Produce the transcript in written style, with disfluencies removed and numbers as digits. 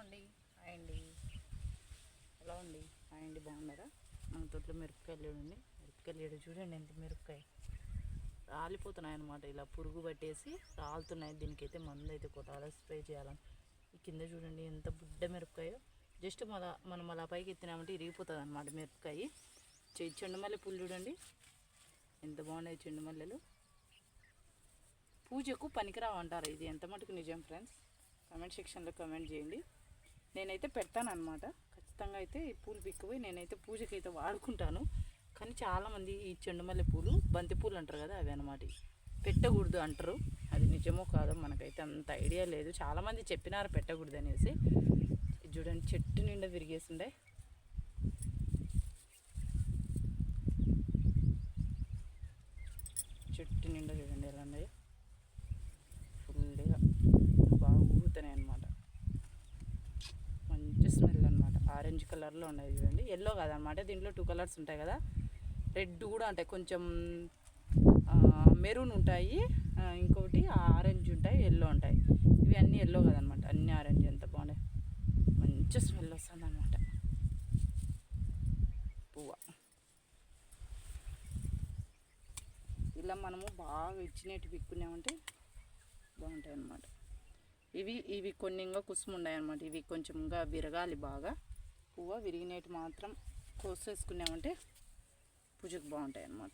అండి. హాయ్ అండి. ఎలా ఉంది? హాయ్ అండి, బాగున్నారా? మన తోటలో మిరపకాయలు చూడండి. మిరపకాయలు చూడండి, ఎంత మిరపకాయ రాలిపోతున్నాయి అన్నమాట. ఇలా పురుగు పట్టేసి రాలుతున్నాయి. దీనికైతే మందు అయితే కొట్టాలి, స్ప్రే చేయాలని. ఈ కింద చూడండి ఎంత బుడ్డ మిరపకాయో. జస్ట్ మనం అలా పైకి ఎత్తినామంటే ఇరిగిపోతుంది అన్నమాట మిరపకాయ. చెండుమల్లె పూలు చూడండి ఎంత బాగున్నాయి. చెండుమల్లెలు పూజకు పనికిరావు అంటారు. ఇది ఎంత మటుకు నిజం ఫ్రెండ్స్? కమెంట్ సెక్షన్లో కమెంట్ చేయండి. నేనైతే పెడతాను అనమాట. ఖచ్చితంగా అయితే ఈ పూలు పిక్కుపోయి నేనైతే పూజకైతే వాడుకుంటాను. కానీ చాలామంది ఈ చెండుమల్లె పూలు బంతి పూలు అంటారు కదా, అవి అనమాట. పెట్టకూడదు అంటారు. అది నిజమో కాదో మనకైతే అంత ఐడియా లేదు. చాలామంది చెప్పినారు పెట్టకూడదు అనేసి. చూడండి చెట్టు నిండా విరిగేసిండే. చెట్టు నిండా చూడండి ఎలా ఉన్నాయో. ఫుల్గా బాగా ఊగుతున్నాయి అన్నమాట. మంచి స్మెల్ అనమాట. ఆరెంజ్ కలర్లో ఉన్నాయి చూడండి. ఎల్లో కాదనమాట, దీంట్లో 2 కలర్స్ ఉంటాయి కదా. రెడ్ కూడా ఉంటాయి, కొంచెం మెరూన్ ఉంటాయి, ఇంకొకటి ఆరెంజ్ ఉంటాయి, ఎల్లో ఉంటాయి. ఇవి అన్నీ ఎల్లో కదనమాట, అన్నీ ఆరెంజ్. ఎంత బాగున్నాయి, మంచి స్మెల్ వస్తుంది అనమాట. పువ్వు ఇలా మనము బాగా ఇచ్చినట్టు పిక్కున్నామంటే బాగుంటాయి అన్నమాట. ఇవి కొన్ని ఇంకా కుసుముండాయి అన్నమాట. ఇవి కొంచెం ఇంకా విరగాలి బాగా. పువ్వు విరిగినట్టు మాత్రం కోసేసుకున్నామంటే పూజకు బాగుంటాయి అన్నమాట.